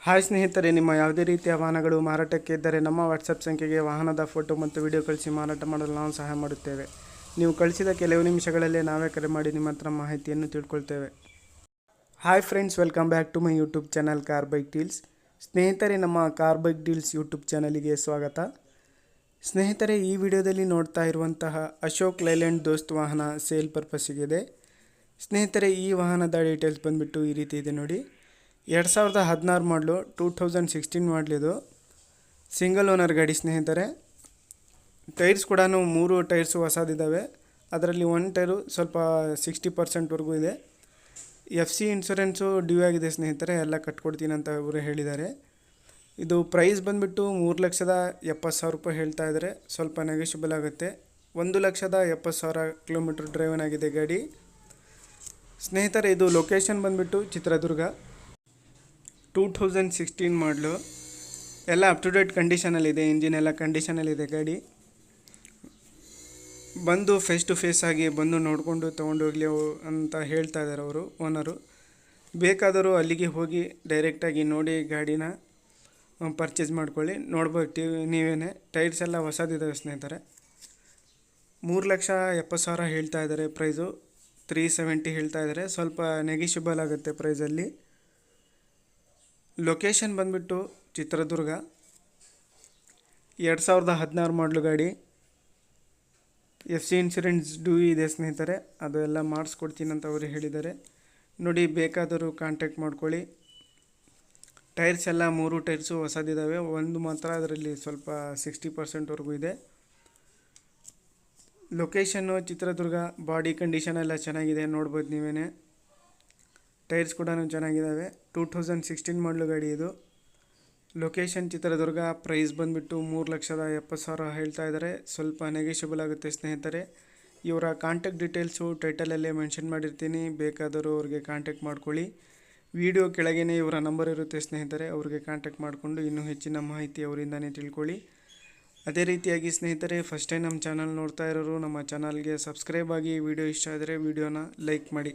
Hi ಸ್ನೇಹಿತರೆ, ನಿಮ್ಮ ಯಾವುದೇ ರೀತಿಯ ವಾಹನಗಳು ಮಾರಾಟಕ್ಕೆ ಇದ್ದರೆ ನಮ್ಮ ವಾಟ್ಸಪ್ ಸಂಖ್ಯೆಗೆ ವಾಹನದ ಫೋಟೋ ಮತ್ತು ವಿಡಿಯೋ ಕಳಿಸಿ ಮಾರಾಟ ಮಾಡಲು ನಾವು ಸಹಾಯ ಮಾಡುತ್ತೇವೆ. ನೀವು ಕಳಿಸಿದ ಕೆಲವು ನಿಮಿಷಗಳಲ್ಲೇ ನಾವೇ ಕರೆ ಮಾಡಿ ನಿಮ್ಮ ಹತ್ರ ಮಾಹಿತಿಯನ್ನು ತಿಳ್ಕೊಳ್ತೇವೆ. Hi friends, welcome back to my YouTube channel car bike deals. ಸ್ನೇಹಿತರೆ, ನಮ್ಮ ಕಾರ್ ಬೈಕ್ ಡೀಲ್ಸ್ ಯೂಟ್ಯೂಬ್ ಚಾನಲಿಗೆ ಸ್ವಾಗತ. ಸ್ನೇಹಿತರೆ, ಈ ವಿಡಿಯೋದಲ್ಲಿ ನೋಡ್ತಾ ಇರುವಂತಹ ಅಶೋಕ್ ಲೈಲ್ಯಾಂಡ್ ದೋಸ್ತ್ ವಾಹನ ಸೇಲ್ ಪರ್ಪಸ್ಸಿಗಿದೆ. ಸ್ನೇಹಿತರೆ, ಈ ವಾಹನದ ಡೀಟೇಲ್ಸ್ ಬಂದುಬಿಟ್ಟು ಈ ರೀತಿ ಇದೆ ನೋಡಿ. 2016 ಮಾಡಲು, 2016 ಮಾಡಲಿದು, ಸಿಂಗಲ್ ಓನರ್ ಗಾಡಿ ಸ್ನೇಹಿತರೆ. ಟೈರ್ಸ್ ಕೂಡ 3 ಟೈರ್ಸು ಹೊಸದಿದ್ದಾವೆ. ಅದರಲ್ಲಿ 1 ಟೈರು ಸ್ವಲ್ಪ 60% ಇದೆ. FC ಇನ್ಶೂರೆನ್ಸು ಡ್ಯೂ ಆಗಿದೆ ಸ್ನೇಹಿತರೆ, ಎಲ್ಲ ಕಟ್ಕೊಡ್ತೀನಿ ಅಂತ ಇವರು ಹೇಳಿದ್ದಾರೆ. ಇದು ಪ್ರೈಸ್ ಬಂದುಬಿಟ್ಟು 3,70,000 ರೂಪಾಯಿ ಹೇಳ್ತಾ ಇದ್ದಾರೆ. ಸ್ವಲ್ಪ ನೆಗೋಷಿಯಬಲ್ ಆಗುತ್ತೆ. 1,70,000 ಕಿಲೋಮೀಟ್ರ್ ಡ್ರೈವನ್ ಆಗಿದೆ ಗಾಡಿ ಸ್ನೇಹಿತರೆ. ಇದು ಲೊಕೇಶನ್ ಬಂದುಬಿಟ್ಟು ಚಿತ್ರದುರ್ಗ. 2016 ಮಾಡಲು, ಎಲ್ಲ ಅಪ್ ಟು ಡೇಟ್ ಕಂಡೀಷನಲ್ಲಿದೆ. ಇಂಜಿನ್ ಎಲ್ಲ ಕಂಡೀಷನಲ್ಲಿದೆ ಗಾಡಿ. ಬಂದು ಫೇಸ್ ಟು ಫೇಸ್ ಆಗಿ ಬಂದು ನೋಡಿಕೊಂಡು ತೊಗೊಂಡೋಗಲಿ ಅಂತ ಹೇಳ್ತಾ ಇದ್ದಾರೆ ಅವರು, ಓನರು. ಬೇಕಾದರೂ ಅಲ್ಲಿಗೆ ಹೋಗಿ ಡೈರೆಕ್ಟಾಗಿ ನೋಡಿ ಗಾಡಿನ ಪರ್ಚೇಸ್ ಮಾಡ್ಕೊಳ್ಳಿ. ನೋಡ್ಬೇಕು ನೀವೇ. ಟೈರ್ಸ್ ಎಲ್ಲ ಹೊಸದಿದ್ದಾವೆ ಸ್ನೇಹಿತರೆ. 3,70,000 ಹೇಳ್ತಾ ಇದ್ದಾರೆ ಪ್ರೈಸು. 370 ಹೇಳ್ತಾ ಇದ್ದಾರೆ. ಸ್ವಲ್ಪ ನೆಗಿಷಿಬಲ್ ಆಗುತ್ತೆ ಪ್ರೈಸಲ್ಲಿ. ಲೊಕೇಶನ್ ಬಂದುಬಿಟ್ಟು ಚಿತ್ರದುರ್ಗ. 2016 ಮಾಡಲು ಗಾಡಿ. FC ಇನ್ಶೂರೆನ್ಸ್ ಡ್ಯೂ ಇದೆ ಸ್ನೇಹಿತರೆ, ಅದು ಎಲ್ಲ ಮಾಡಿಸ್ಕೊಡ್ತೀನಿ ಅಂತ ಅವರು ಹೇಳಿದ್ದಾರೆ. ನೋಡಿ, ಬೇಕಾದರೂ ಕಾಂಟ್ಯಾಕ್ಟ್ ಮಾಡ್ಕೊಳ್ಳಿ. ಟೈರ್ಸ್ ಎಲ್ಲ 3 ಟೈರ್ಸು ಹೊಸದಿದ್ದಾವೆ. ಒಂದು ಮಾತ್ರ ಅದರಲ್ಲಿ ಸ್ವಲ್ಪ 60% ಇದೆ. ಲೊಕೇಶನ್ನು ಚಿತ್ರದುರ್ಗ. ಬಾಡಿ ಕಂಡೀಷನ್ ಎಲ್ಲ ಚೆನ್ನಾಗಿದೆ, ನೋಡ್ಬೋದು ನೀವೇ. ಟೈರ್ಸ್ ಕೂಡ ಚೆನ್ನಾಗಿದ್ದಾವೆ. 2016 ಮಾಡಲು ಗಾಡಿ ಇದು. ಲೊಕೇಶನ್ ಚಿತ್ರದುರ್ಗ. ಪ್ರೈಸ್ ಬಂದುಬಿಟ್ಟು 3,70,000 ಹೇಳ್ತಾ ಇದ್ದಾರೆ. ಸ್ವಲ್ಪ ನೆಗೋಷಿಯಬಲ್ ಆಗುತ್ತೆ ಸ್ನೇಹಿತರೆ. ಇವರ ಕಾಂಟ್ಯಾಕ್ಟ್ ಡೀಟೇಲ್ಸು ಟೈಟಲಲ್ಲೇ ಮೆನ್ಷನ್ ಮಾಡಿರ್ತೀನಿ, ಬೇಕಾದರೂ ಅವ್ರಿಗೆ ಕಾಂಟ್ಯಾಕ್ಟ್ ಮಾಡ್ಕೊಳ್ಳಿ. ವಿಡಿಯೋ ಕೆಳಗೇ ಇವರ ನಂಬರ್ ಇರುತ್ತೆ ಸ್ನೇಹಿತರೆ, ಅವ್ರಿಗೆ ಕಾಂಟ್ಯಾಕ್ಟ್ ಮಾಡಿಕೊಂಡು ಇನ್ನೂ ಹೆಚ್ಚಿನ ಮಾಹಿತಿ ಅವರಿಂದನೇ ತಿಳ್ಕೊಳ್ಳಿ. ಅದೇ ರೀತಿಯಾಗಿ ಸ್ನೇಹಿತರೆ, ಫಸ್ಟ್ ಟೈಮ್ ನಮ್ಮ ಚಾನಲ್ ನೋಡ್ತಾ ಇರೋರು ನಮ್ಮ ಚಾನಲ್ಗೆ ಸಬ್ಸ್ಕ್ರೈಬ್ ಆಗಿ. ವಿಡಿಯೋ ಇಷ್ಟ ಆದರೆ ವಿಡಿಯೋನ ಲೈಕ್ ಮಾಡಿ.